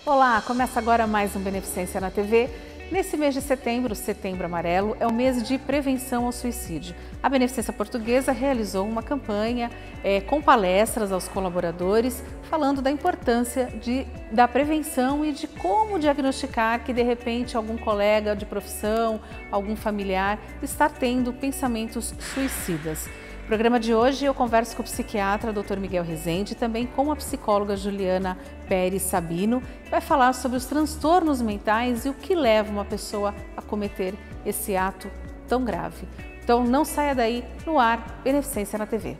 Olá, começa agora mais um Beneficência na TV. Nesse mês de setembro, Setembro Amarelo, é o mês de prevenção ao suicídio. A Beneficência Portuguesa realizou uma campanha com palestras aos colaboradores, falando da importância da prevenção e de como diagnosticar que, de repente, algum colega de profissão, algum familiar está tendo pensamentos suicidas. No programa de hoje eu converso com o psiquiatra Dr. Miguel Rezende e também com a psicóloga Juliana Pérez Sabino, que vai falar sobre os transtornos mentais e o que leva uma pessoa a cometer esse ato tão grave. Então não saia daí, no ar, Beneficência na TV.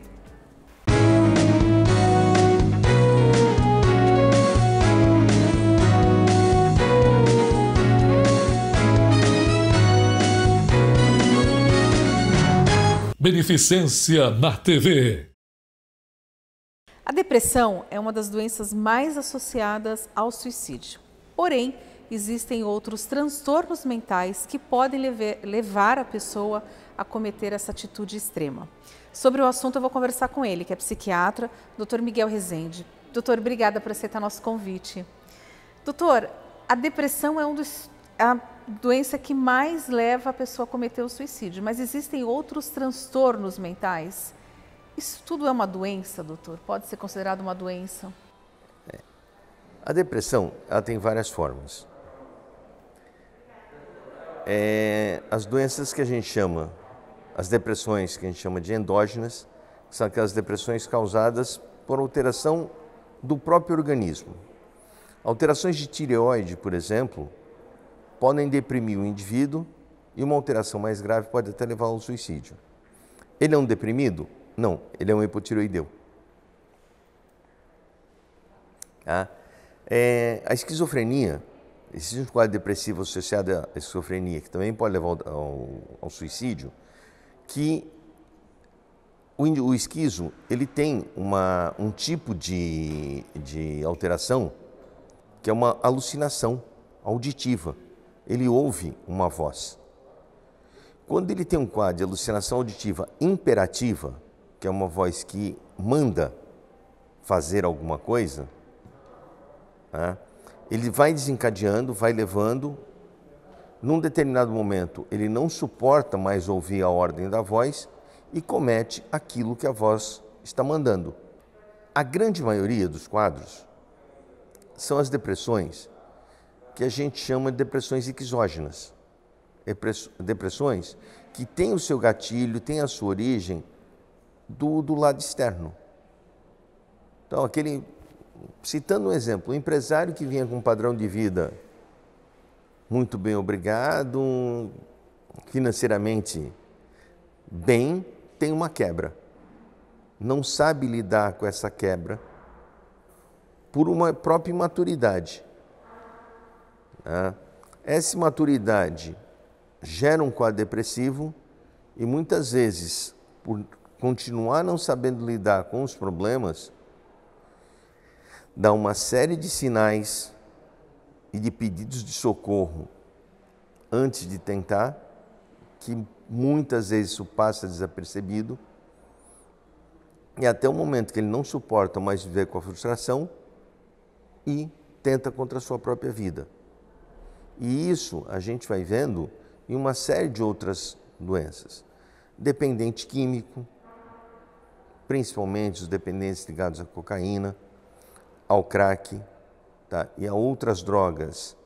Beneficência na TV. A depressão é uma das doenças mais associadas ao suicídio. Porém, existem outros transtornos mentais que podem levar a pessoa a cometer essa atitude extrema. Sobre o assunto eu vou conversar com ele, que é psiquiatra, Dr. Miguel Rezende. Doutor, obrigada por aceitar nosso convite. Doutor, a depressão é a doença que mais leva a pessoa a cometer o suicídio, mas existem outros transtornos mentais. Isso tudo é uma doença, doutor? Pode ser considerado uma doença? A depressão, ela tem várias formas. As doenças que a gente chama, as depressões que a gente chama de endógenas, são aquelas depressões causadas por alteração do próprio organismo. Alterações de tireoide, por exemplo, podem deprimir o indivíduo e uma alteração mais grave pode até levá-lo ao suicídio. Ele é um deprimido? Não, ele é um hipotireoideu. A esquizofrenia, existe um quadro depressivo associado à esquizofrenia, que também pode levar ao suicídio, que o esquizo ele tem um tipo de alteração que é uma alucinação auditiva. Ele ouve uma voz. Quando ele tem um quadro de alucinação auditiva imperativa, que é uma voz que manda fazer alguma coisa, ele vai desencadeando, vai levando. Num determinado momento, ele não suporta mais ouvir a ordem da voz e comete aquilo que a voz está mandando. A grande maioria dos quadros são as depressões que a gente chama de depressões exógenas. Depressões que têm o seu gatilho, têm a sua origem do lado externo. Então, citando um exemplo, um empresário que vinha com um padrão de vida muito bem obrigado, financeiramente bem, tem uma quebra. Não sabe lidar com essa quebra por uma própria imaturidade. Essa imaturidade gera um quadro depressivo e muitas vezes, por continuar não sabendo lidar com os problemas, dá uma série de sinais e de pedidos de socorro antes de tentar, que muitas vezes isso passa desapercebido, e até o momento que ele não suporta mais viver com a frustração e tenta contra a sua própria vida. E isso a gente vai vendo em uma série de outras doenças. Dependente químico, principalmente os dependentes ligados à cocaína, ao crack, e a outras drogas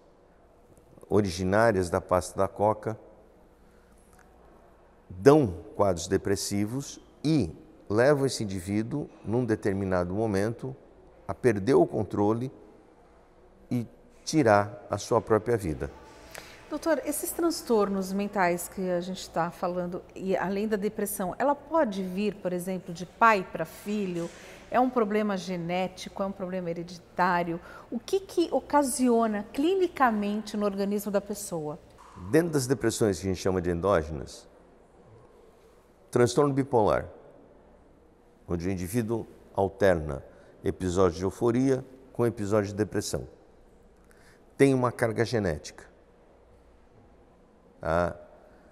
originárias da pasta da coca, dão quadros depressivos e levam esse indivíduo, num determinado momento, a perder o controle e tirar a sua própria vida. Doutor, esses transtornos mentais que a gente está falando, e além da depressão, ela pode vir, por exemplo, de pai para filho? É um problema genético, é um problema hereditário? O que ocasiona clinicamente no organismo da pessoa? Dentro das depressões que a gente chama de endógenas, transtorno bipolar, onde o indivíduo alterna episódios de euforia com episódios de depressão. Tem uma carga genética.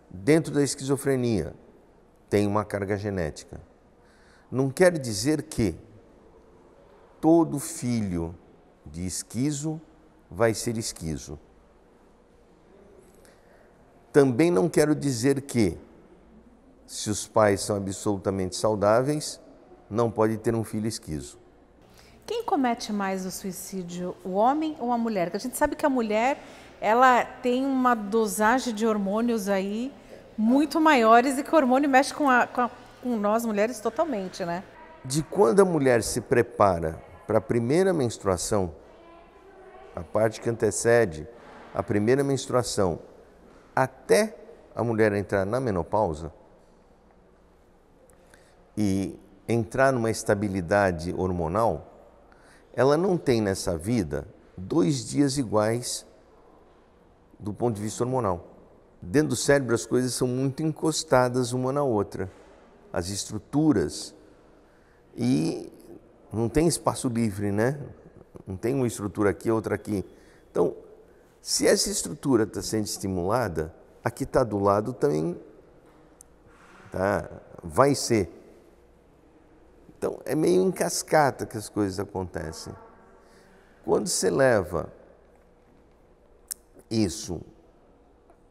Dentro da esquizofrenia, tem uma carga genética. Não quer dizer que todo filho de esquizo vai ser esquizo. Também não quero dizer que, se os pais são absolutamente saudáveis, não pode ter um filho esquizo. Quem comete mais o suicídio, o homem ou a mulher? Porque a gente sabe que a mulher, ela tem uma dosagem de hormônios aí muito maiores e que o hormônio mexe com nós mulheres totalmente, né? De quando a mulher se prepara para a primeira menstruação, a parte que antecede a primeira menstruação, até a mulher entrar na menopausa e entrar numa estabilidade hormonal, ela não tem nessa vida 2 dias iguais do ponto de vista hormonal. Dentro do cérebro as coisas são muito encostadas uma na outra, as estruturas, e não tem espaço livre, né? Não tem uma estrutura aqui, outra aqui. Então, se essa estrutura está sendo estimulada, a que está do lado também vai ser. Então, é meio em cascata que as coisas acontecem. Quando você leva isso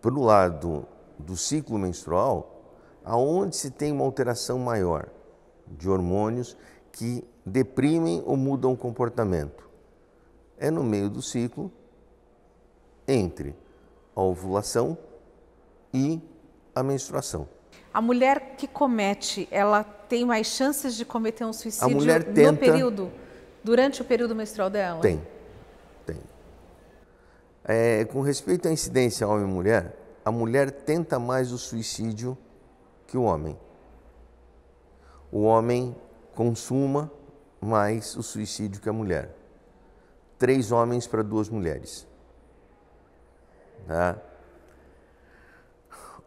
para o lado do ciclo menstrual, aonde se tem uma alteração maior de hormônios que deprimem ou mudam o comportamento, é no meio do ciclo, entre a ovulação e a menstruação. A mulher que comete, ela tem mais chances de cometer um suicídio A mulher tenta, durante o período menstrual dela? Tem. Com respeito à incidência homem e mulher, a mulher tenta mais o suicídio que o homem. O homem consuma mais o suicídio que a mulher. 3 homens para 2 mulheres. Tá?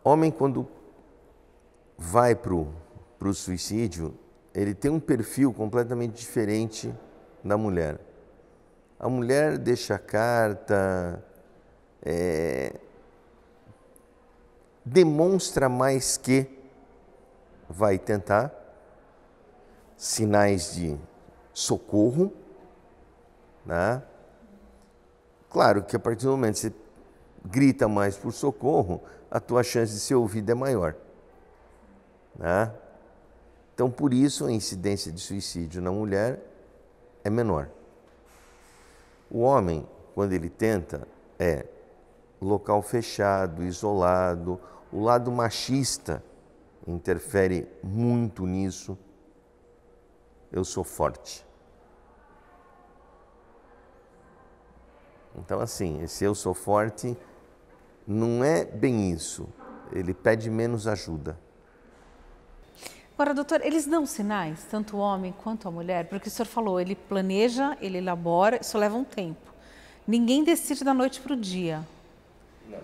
Homem, quando vai para o suicídio, ele tem um perfil completamente diferente da mulher. A mulher deixa a carta, demonstra mais que vai tentar, sinais de socorro, né? Claro que a partir do momento que você grita mais por socorro, a tua chance de ser ouvida é maior, né? Então, por isso, a incidência de suicídio na mulher é menor. O homem, quando ele tenta, local fechado, isolado. O lado machista interfere muito nisso. Eu sou forte. Então, assim, esse eu sou forte não é bem isso. Ele pede menos ajuda. Agora, doutor, eles dão sinais, tanto o homem quanto a mulher? Porque o senhor falou, ele planeja, ele elabora, isso leva um tempo. Ninguém decide da noite para o dia. Não.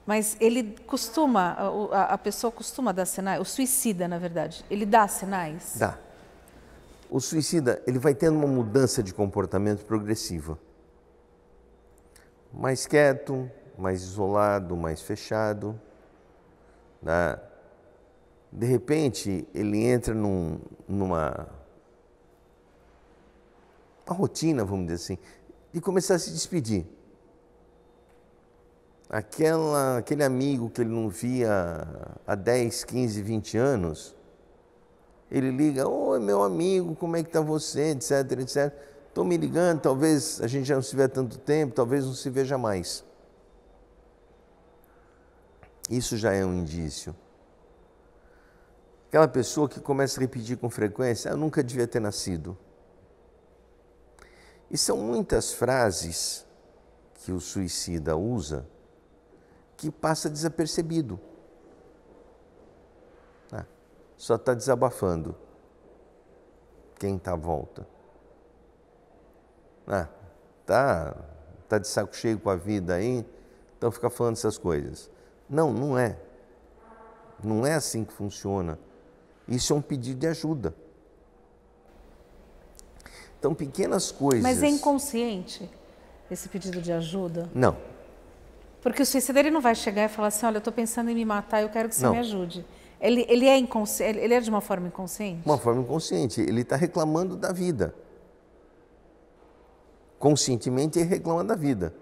Mas ele costuma, a pessoa costuma dar sinais, o suicida, na verdade, ele dá sinais? Dá. O suicida, ele vai tendo uma mudança de comportamento progressiva. Mais quieto, mais isolado, mais fechado, né? De repente, ele entra numa rotina, vamos dizer assim, de começar a se despedir. Aquele amigo que ele não via há 10, 15, 20 anos, ele liga, oi meu amigo, como é que está você, etc, etc. Estou me ligando, talvez a gente já não se vê há tanto tempo, talvez não se veja mais. Isso já é um indício. Aquela pessoa que começa a repetir com frequência, eu nunca devia ter nascido. E são muitas frases que o suicida usa que passa desapercebido. Só está desabafando. Quem está à volta? Tá de saco cheio com a vida aí, então fica falando essas coisas. Não, não é. Não é assim que funciona. Isso é um pedido de ajuda. Então, pequenas coisas... Mas é inconsciente esse pedido de ajuda? Não. Porque o suicida ele não vai chegar e falar assim, olha, eu estou pensando em me matar, eu quero que você Não. me ajude. Ele é inconsciente, ele é de uma forma inconsciente? Uma forma inconsciente. Ele está reclamando da vida. conscientemente ele reclama da vida.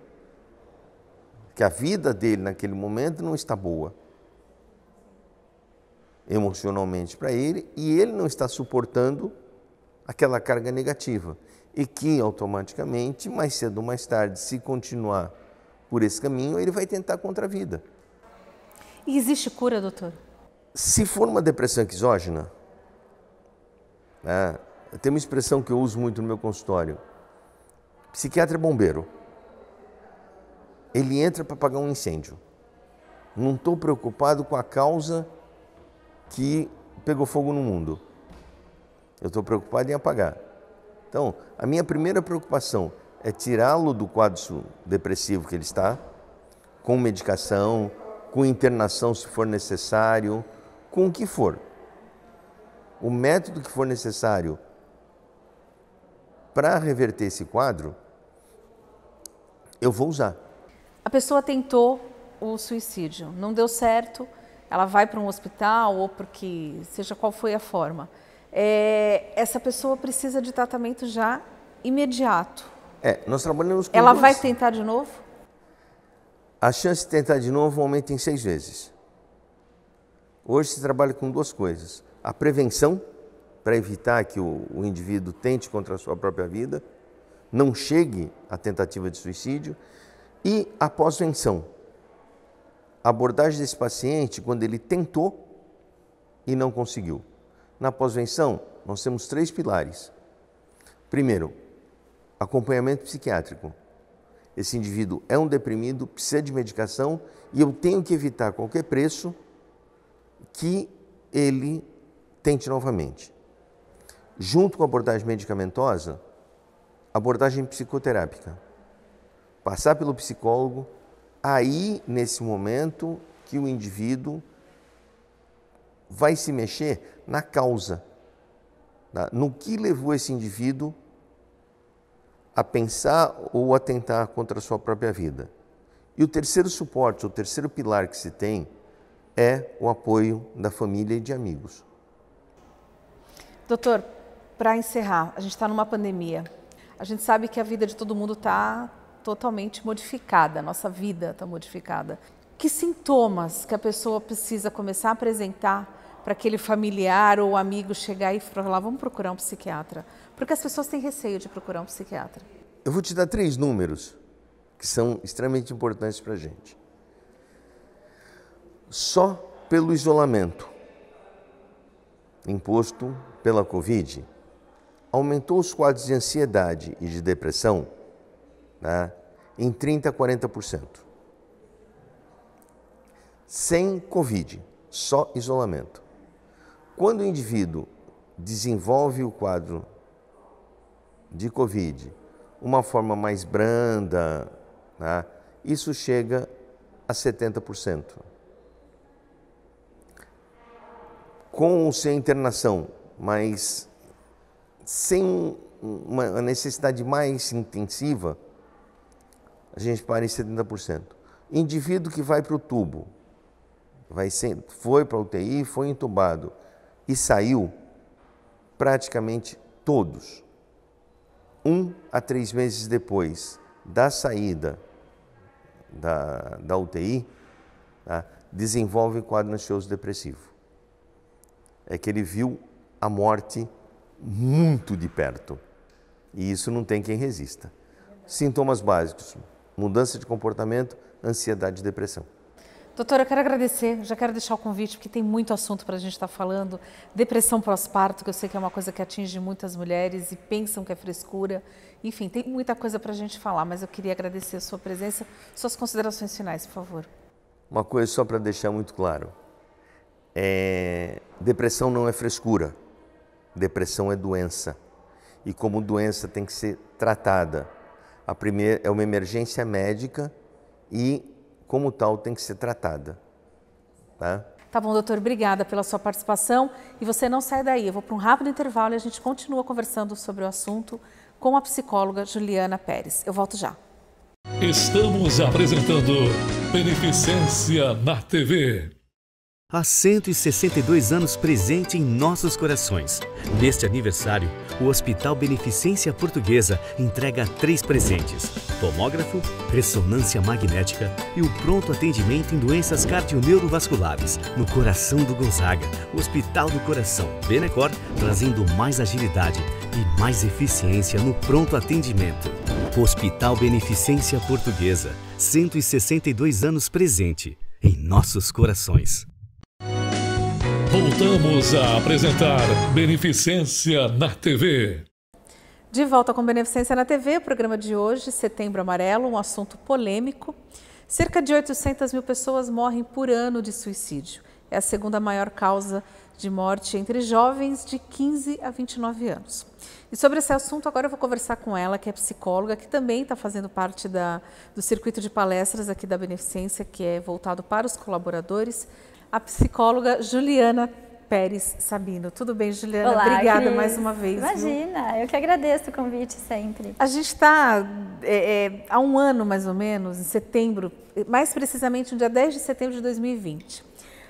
Que a vida dele naquele momento não está boa emocionalmente para ele e ele não está suportando aquela carga negativa. E que automaticamente, mais cedo ou mais tarde, se continuar por esse caminho, ele vai tentar contra a vida. E existe cura, doutor? Se for uma depressão exógena, né, tem uma expressão que eu uso muito no meu consultório. Psiquiatra é bombeiro. Ele entra para apagar um incêndio. Não estou preocupado com a causa que pegou fogo no mundo. Eu estou preocupado em apagar. Então, a minha primeira preocupação é tirá-lo do quadro depressivo que ele está, com medicação, com internação se for necessário, com o que for. O método que for necessário para reverter esse quadro, eu vou usar. A pessoa tentou o suicídio, não deu certo, ela vai para um hospital ou porque, seja qual foi a forma. Essa pessoa precisa de tratamento já imediato. Nós trabalhamos com Ela vai tentar de novo? A chance de tentar de novo aumenta em 6 vezes. Hoje se trabalha com 2 coisas. A prevenção, para evitar que o indivíduo tente contra a sua própria vida, não chegue à tentativa de suicídio, e a pós-venção. A abordagem desse paciente quando ele tentou e não conseguiu. Na pós-venção, nós temos 3 pilares. Primeiro, acompanhamento psiquiátrico. Esse indivíduo é um deprimido, precisa de medicação e eu tenho que evitar a qualquer preço que ele tente novamente. Junto com a abordagem medicamentosa, abordagem psicoterápica. Passar pelo psicólogo, aí nesse momento que o indivíduo vai se mexer na causa, no que levou esse indivíduo a pensar ou a tentar contra a sua própria vida. E o terceiro suporte, o terceiro pilar que se tem é o apoio da família e de amigos. Doutor, para encerrar, a gente está numa pandemia. A gente sabe que a vida de todo mundo está totalmente modificada, a nossa vida está modificada. Que sintomas que a pessoa precisa começar a apresentar para aquele familiar ou amigo chegar e falar, vamos procurar um psiquiatra? Porque as pessoas têm receio de procurar um psiquiatra. Eu vou te dar 3 números que são extremamente importantes para a gente. Só pelo isolamento imposto pela Covid, aumentou os quadros de ansiedade e de depressão, né, em 30% a 40%. Sem Covid, só isolamento. Quando o indivíduo desenvolve o quadro de Covid, uma forma mais branda, né, isso chega a 70%. Com ou sem internação, mas sem uma necessidade mais intensiva, a gente para em 70%. Indivíduo que vai para o tubo, foi para a UTI, foi entubado e saiu, praticamente todos, 1 a 3 meses depois da saída da UTI, tá, desenvolve quadro ansioso depressivo. É que ele viu a morte muito de perto. E isso não tem quem resista. Sintomas básicos: mudança de comportamento, ansiedade e depressão. Doutora, eu quero agradecer, já quero deixar o convite, porque tem muito assunto para a gente estar falando. Depressão pós-parto, que eu sei que é uma coisa que atinge muitas mulheres e pensam que é frescura. Enfim, tem muita coisa para a gente falar, mas eu queria agradecer a sua presença. Suas considerações finais, por favor. Uma coisa só para deixar muito claro. Depressão não é frescura, depressão é doença e como doença tem que ser tratada. A primeira é uma emergência médica e como tal tem que ser tratada. Tá bom, doutor, obrigada pela sua participação e você não sai daí, eu vou para um rápido intervalo e a gente continua conversando sobre o assunto com a psicóloga Juliana Pérez. Eu volto já. Estamos apresentando Beneficência na TV. há 162 anos presente em nossos corações. Neste aniversário, o Hospital Beneficência Portuguesa entrega 3 presentes: tomógrafo, ressonância magnética e o pronto atendimento em doenças cardioneurovasculares. No coração do Gonzaga, o Hospital do Coração Benecor, trazendo mais agilidade e mais eficiência no pronto atendimento. Hospital Beneficência Portuguesa, 162 anos presente em nossos corações. Voltamos a apresentar Beneficência na TV. De volta com Beneficência na TV, o programa de hoje, Setembro Amarelo, um assunto polêmico. Cerca de 800 mil pessoas morrem por ano de suicídio. É a segunda maior causa de morte entre jovens de 15 a 29 anos. E sobre esse assunto, agora eu vou conversar com ela, que é psicóloga, que também está fazendo parte do circuito de palestras aqui da Beneficência, que é voltado para os colaboradores, a psicóloga Juliana Pérez Sabino. Tudo bem, Juliana? Olá, obrigada Cris. Mais uma vez. Imagina, viu? Eu que agradeço o convite sempre. A gente está há um ano, mais ou menos, em setembro, mais precisamente no dia 10 de setembro de 2020.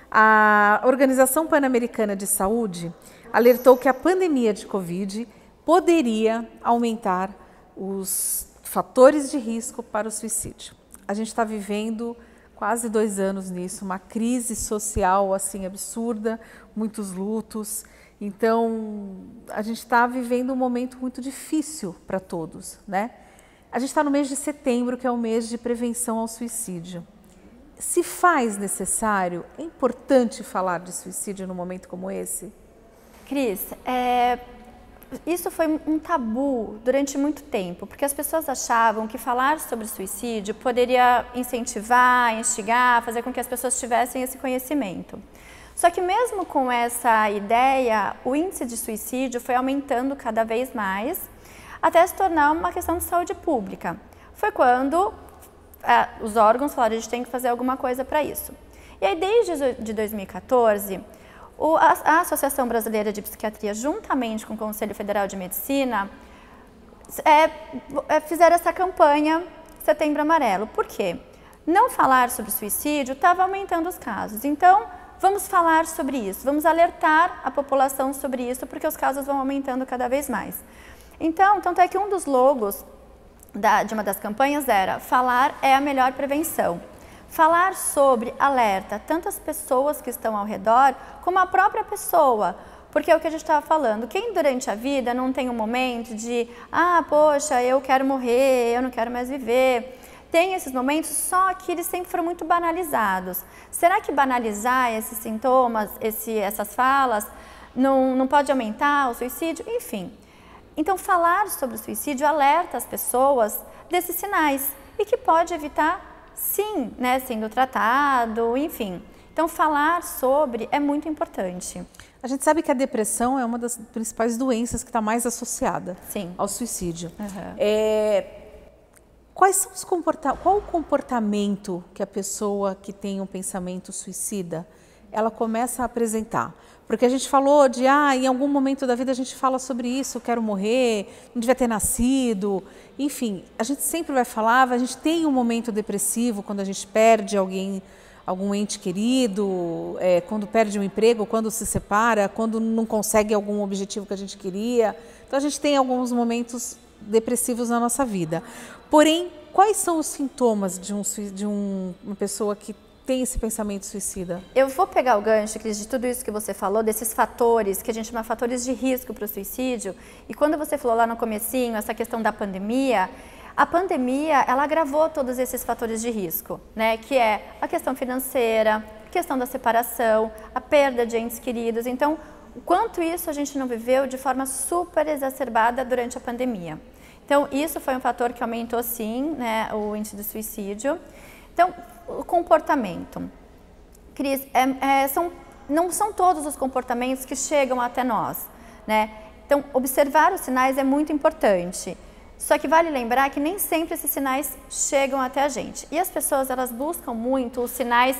A Organização Pan-Americana de Saúde alertou que a pandemia de Covid poderia aumentar os fatores de risco para o suicídio. A gente está vivendo quase 2 anos nisso, uma crise social assim absurda, muitos lutos. Então, a gente está vivendo um momento muito difícil para todos, né? A gente está no mês de setembro, que é o mês de prevenção ao suicídio. Se faz necessário, é importante falar de suicídio num momento como esse? Cris, isso foi um tabu durante muito tempo, porque as pessoas achavam que falar sobre suicídio poderia incentivar, instigar, fazer com que as pessoas tivessem esse conhecimento. Só que mesmo com essa ideia, o índice de suicídio foi aumentando cada vez mais, até se tornar uma questão de saúde pública. Foi quando os órgãos falaram que a gente tem que fazer alguma coisa para isso. E aí, desde 2014, a Associação Brasileira de Psiquiatria, juntamente com o Conselho Federal de Medicina, fizeram essa campanha Setembro Amarelo. Por quê? Não falar sobre suicídio estava aumentando os casos. Então, vamos falar sobre isso, vamos alertar a população sobre isso, porque os casos vão aumentando cada vez mais. Então, tanto é que um dos logos de uma das campanhas era: falar é a melhor prevenção. Falar sobre alerta tanto as pessoas que estão ao redor, como a própria pessoa. Porque é o que a gente estava falando, quem durante a vida não tem um momento de poxa, eu quero morrer, eu não quero mais viver. Tem esses momentos, só que eles sempre foram muito banalizados. Será que banalizar esses sintomas, essas falas, não pode aumentar o suicídio? Enfim. Então, falar sobre o suicídio alerta as pessoas desses sinais e que pode evitar, sim, né, sendo tratado, enfim. Então, falar sobre é muito importante. A gente sabe que a depressão é uma das principais doenças que está mais associada ao suicídio. Uhum. Qual o comportamento que a pessoa que tem um pensamento suicida, ela começa a apresentar? Porque a gente falou de, em algum momento da vida a gente fala sobre isso, eu quero morrer, não devia ter nascido. Enfim, a gente sempre vai falar, a gente tem um momento depressivo quando a gente perde algum ente querido, quando perde um emprego, quando se separa, quando não consegue algum objetivo que a gente queria. Então a gente tem alguns momentos depressivos na nossa vida. Porém, quais são os sintomas de uma pessoa que tem esse pensamento suicida? Eu vou pegar o gancho, Cris, de tudo isso que você falou, desses fatores, que a gente chama fatores de risco para o suicídio. E quando você falou lá no comecinho, essa questão da pandemia, a pandemia, ela agravou todos esses fatores de risco, né? Que é a questão financeira, a questão da separação, a perda de entes queridos. Então, o quanto isso a gente não viveu de forma super exacerbada durante a pandemia. Então, isso foi um fator que aumentou, sim, né, o índice de suicídio. Então, o comportamento. Cris, não são todos os comportamentos que chegam até nós, né? Então, observar os sinais é muito importante. Só que vale lembrar que nem sempre esses sinais chegam até a gente. E as pessoas, elas buscam muito os sinais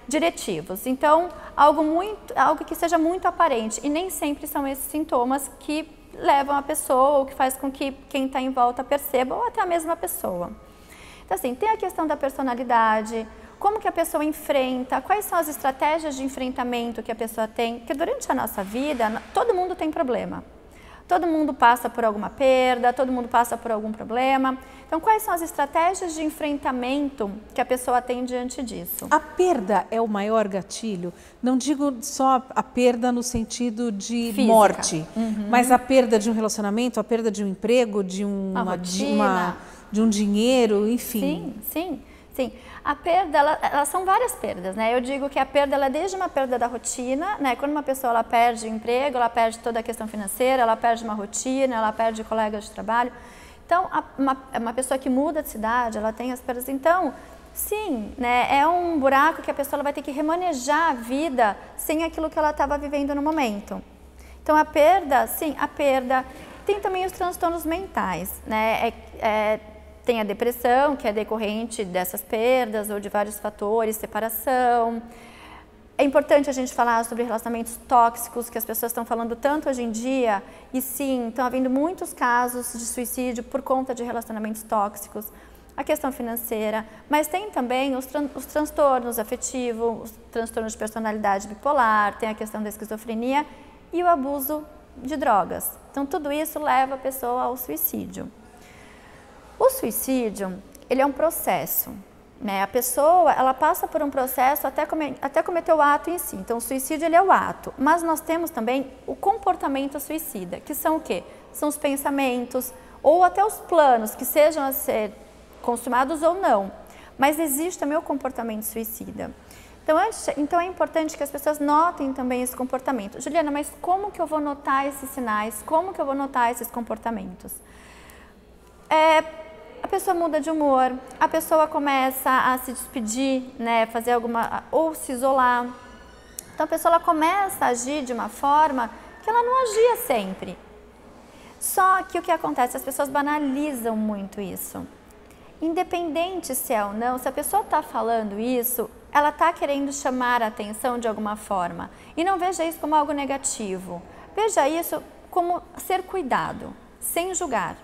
diretivos. Então, algo que seja muito aparente. E nem sempre são esses sintomas que levam a pessoa, ou que faz com que quem está em volta perceba, ou até a mesma pessoa. Então, assim, tem a questão da personalidade, como que a pessoa enfrenta, quais são as estratégias de enfrentamento que a pessoa tem, porque durante a nossa vida, todo mundo tem problema. Todo mundo passa por alguma perda, todo mundo passa por algum problema. Então, quais são as estratégias de enfrentamento que a pessoa tem diante disso? A perda é o maior gatilho? Não digo só a perda no sentido de Física. Morte, mas a perda de um relacionamento, a perda de um emprego, de um dinheiro, enfim. Sim. A perda, elas são várias perdas, né? Eu digo que a perda, ela é desde uma perda da rotina, né? Quando uma pessoa ela perde o emprego, ela perde toda a questão financeira, ela perde uma rotina, ela perde colegas de trabalho. Então, uma pessoa que muda de cidade, ela tem as perdas. Então, sim, né? É um buraco que a pessoa ela vai ter que remanejar a vida sem aquilo que ela estava vivendo no momento. Então, a perda, sim, a perda. Tem também os transtornos mentais, né? Tem a depressão, que é decorrente dessas perdas ou de vários fatores, separação. É importante a gente falar sobre relacionamentos tóxicos, que as pessoas estão falando tanto hoje em dia, e sim, estão havendo muitos casos de suicídio por conta de relacionamentos tóxicos. A questão financeira, mas tem também os transtornos afetivos, os transtornos de personalidade bipolar, tem a questão da esquizofrenia e o abuso de drogas. Então, tudo isso leva a pessoa ao suicídio. O suicídio, ele é um processo, né? A pessoa, ela passa por um processo até cometer o ato em si. Então, o suicídio, ele é o ato. Mas nós temos também o comportamento suicida, que são o quê? São os pensamentos ou até os planos que sejam a ser consumados ou não. Mas existe também o comportamento suicida. Então, é importante que as pessoas notem também esse comportamento. Juliana, mas como que eu vou notar esses sinais? Como que eu vou notar esses comportamentos? A pessoa muda de humor, a pessoa começa a se despedir, né, ou se isolar. Então a pessoa ela começa a agir de uma forma que ela não agia sempre. Só que o que acontece? As pessoas banalizam muito isso. Independente se é ou não, se a pessoa está falando isso, ela está querendo chamar a atenção de alguma forma. E não veja isso como algo negativo. Veja isso como ser cuidado, sem julgar.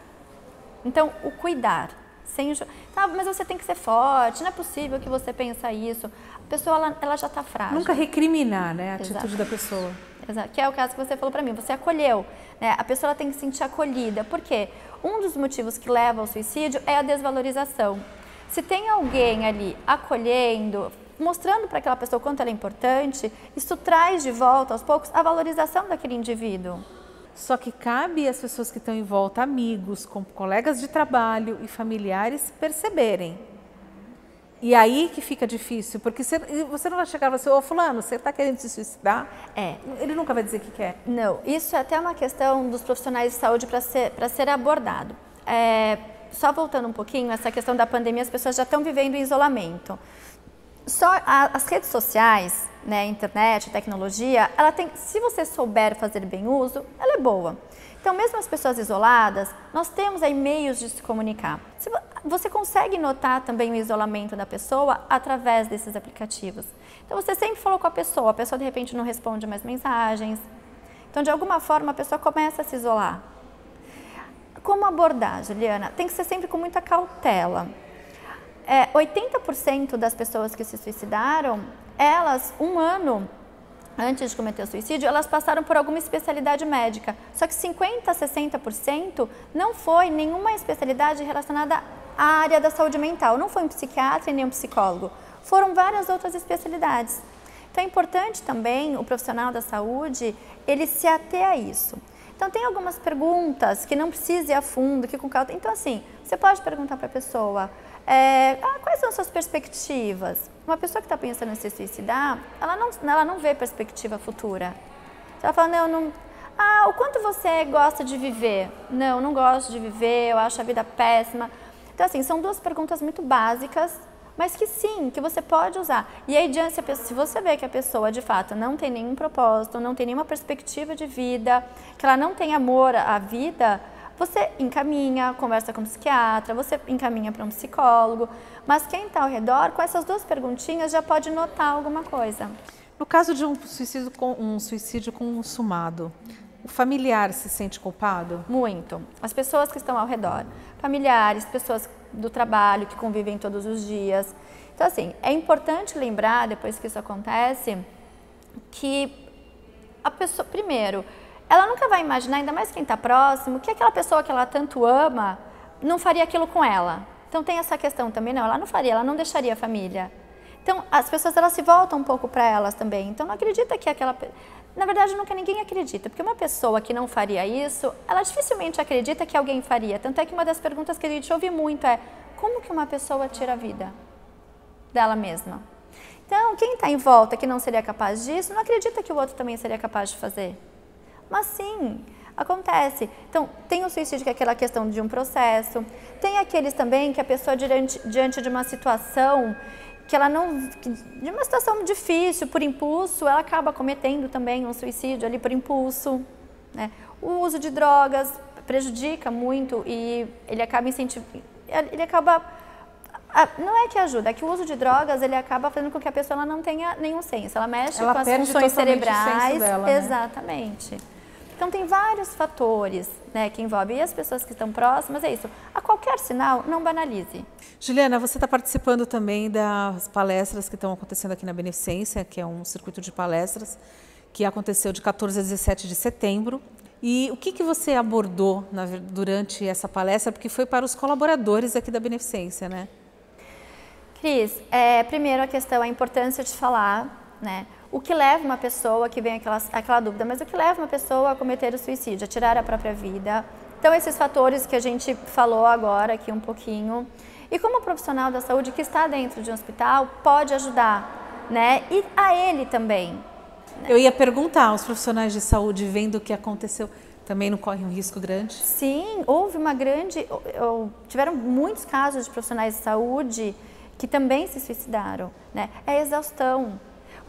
Então, o cuidar, sem tá, mas você tem que ser forte, não é possível que você pense isso. A pessoa, ela já está frágil. Nunca recriminar, né, a atitude da pessoa. Exato, que é o caso que você falou para mim, você acolheu, né? A pessoa ela tem que se sentir acolhida. Por quê? Um dos motivos que leva ao suicídio é a desvalorização. Se tem alguém ali acolhendo, mostrando para aquela pessoa o quanto ela é importante, isso traz de volta, aos poucos, a valorização daquele indivíduo. Só que cabe às pessoas que estão em volta, amigos, colegas de trabalho e familiares, perceberem. E aí que fica difícil, porque você não vai chegar e falar assim, ô fulano, você está querendo se suicidar? Ele nunca vai dizer que quer. Não, isso é até uma questão dos profissionais de saúde para ser abordado. Só voltando um pouquinho, essa questão da pandemia, as pessoas já estão vivendo em isolamento. As redes sociais, né, a internet, a tecnologia, ela tem, se você souber fazer bem uso, ela é boa. Então, mesmo as pessoas isoladas, nós temos aí meios de se comunicar. Você consegue notar também o isolamento da pessoa através desses aplicativos. Então, você sempre falou com a pessoa de repente não responde mais mensagens. Então, de alguma forma, a pessoa começa a se isolar. Como abordar, Juliana? Tem que ser sempre com muita cautela. 80% das pessoas que se suicidaram, elas, um ano antes de cometer o suicídio, elas passaram por alguma especialidade médica. Só que 50% a 60% não foi nenhuma especialidade relacionada à área da saúde mental. Não foi um psiquiatra e nem um psicólogo. Foram várias outras especialidades. Então é importante também o profissional da saúde, ele se ater a isso. Então tem algumas perguntas que não precisa ir a fundo, que com cautela. Então assim, você pode perguntar para a pessoa, quais são as suas perspectivas? Uma pessoa que está pensando em se suicidar, ela não vê perspectiva futura. Ela fala, não, o quanto você gosta de viver? Não gosto de viver, eu acho a vida péssima. Então assim, são duas perguntas muito básicas, mas que sim, que você pode usar. E aí, se você vê que a pessoa, de fato, não tem nenhum propósito, não tem nenhuma perspectiva de vida, que ela não tem amor à vida, você encaminha, conversa com um psiquiatra, você encaminha para um psicólogo, mas quem está ao redor, com essas duas perguntinhas, já pode notar alguma coisa. No caso de um suicídio consumado, o familiar se sente culpado? Muito. As pessoas que estão ao redor, familiares, pessoas do trabalho que convivem todos os dias. Então, assim, é importante lembrar, depois que isso acontece, que a pessoa, primeiro, ela nunca vai imaginar, ainda mais quem está próximo, que aquela pessoa que ela tanto ama não faria aquilo com ela. Então tem essa questão também, não, ela não faria, ela não deixaria a família. Então as pessoas, elas se voltam um pouco para elas também. Então não acredita que aquela... Na verdade, nunca ninguém acredita, porque uma pessoa que não faria isso, ela dificilmente acredita que alguém faria. Tanto é que uma das perguntas que a gente ouve muito é: como que uma pessoa tira a vida dela mesma? Então, quem está em volta que não seria capaz disso, não acredita que o outro também seria capaz de fazer. Mas sim, acontece. Então, tem o suicídio, que é aquela questão de um processo. Tem aqueles também que a pessoa, diante de uma situação que ela não, de uma situação difícil, por impulso, ela acaba cometendo também um suicídio ali por impulso, né? O uso de drogas prejudica muito e ele acaba incentivando, ele acaba, não é que ajuda, é que o uso de drogas, ele acaba fazendo com que a pessoa ela não tenha nenhum senso, ela mexe com as funções cerebrais, dela, exatamente. Né? Então tem vários fatores, né, que envolvem, e as pessoas que estão próximas, é isso, a qualquer sinal, não banalize. Juliana, você está participando também das palestras que estão acontecendo aqui na Beneficência, que é um circuito de palestras que aconteceu de 14 a 17 de setembro. E o que você abordou durante essa palestra, porque foi para os colaboradores aqui da Beneficência, né? Cris, primeiro a questão, a importância de falar, né? O que leva uma pessoa, que vem aquela dúvida, mas o que leva uma pessoa a cometer o suicídio, a tirar a própria vida? Então, esses fatores que a gente falou agora aqui um pouquinho. E como profissional da saúde que está dentro de um hospital, pode ajudar, né? E a ele também. Né? Eu ia perguntar, os profissionais de saúde, vendo o que aconteceu, também não correm um risco grande? Sim, houve uma grande... Tiveram muitos casos de profissionais de saúde que também se suicidaram, né? É exaustão.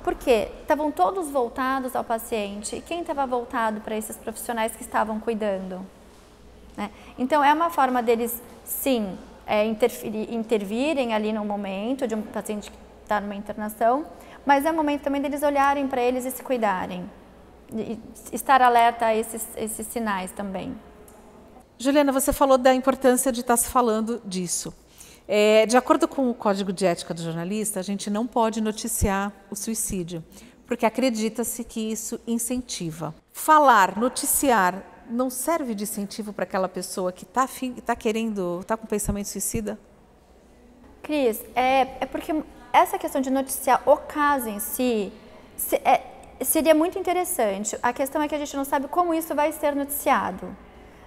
Porque estavam todos voltados ao paciente. E quem estava voltado para esses profissionais que estavam cuidando? Né? Então, é uma forma deles, sim, intervirem ali no momento de um paciente que está numa internação, mas é um momento também deles olharem para eles e se cuidarem. E estar alerta a esses sinais também. Juliana, você falou da importância de estar se falando disso. De acordo com o Código de Ética do Jornalista, a gente não pode noticiar o suicídio, porque acredita-se que isso incentiva. Falar, noticiar, não serve de incentivo para aquela pessoa que está com pensamento suicida? Cris, é porque essa questão de noticiar o caso em si seria muito interessante. A questão é que a gente não sabe como isso vai ser noticiado.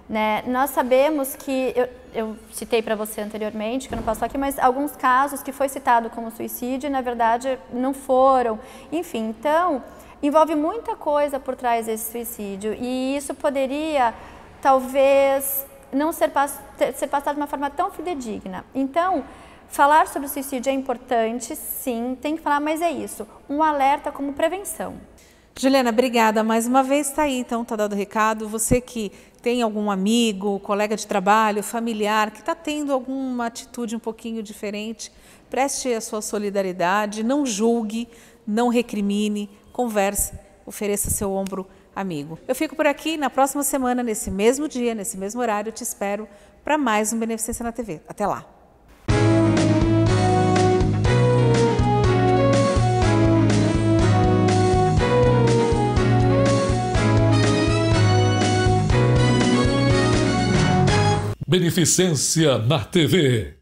Né? Nós sabemos que, eu citei para você anteriormente, que eu não passo aqui, mas alguns casos que foi citado como suicídio e na verdade não foram. Enfim, então, envolve muita coisa por trás desse suicídio e isso poderia, talvez, não ser passado de uma forma tão fidedigna. Então, falar sobre o suicídio é importante, sim, tem que falar, mas é isso, um alerta como prevenção. Juliana, obrigada. Mais uma vez está aí, então, está dado o recado. Você que tem algum amigo, colega de trabalho, familiar, que está tendo alguma atitude um pouquinho diferente, preste a sua solidariedade, não julgue, não recrimine, converse, ofereça seu ombro amigo. Eu fico por aqui, na próxima semana, nesse mesmo dia, nesse mesmo horário, eu te espero para mais um Beneficência na TV. Até lá! Beneficência na TV.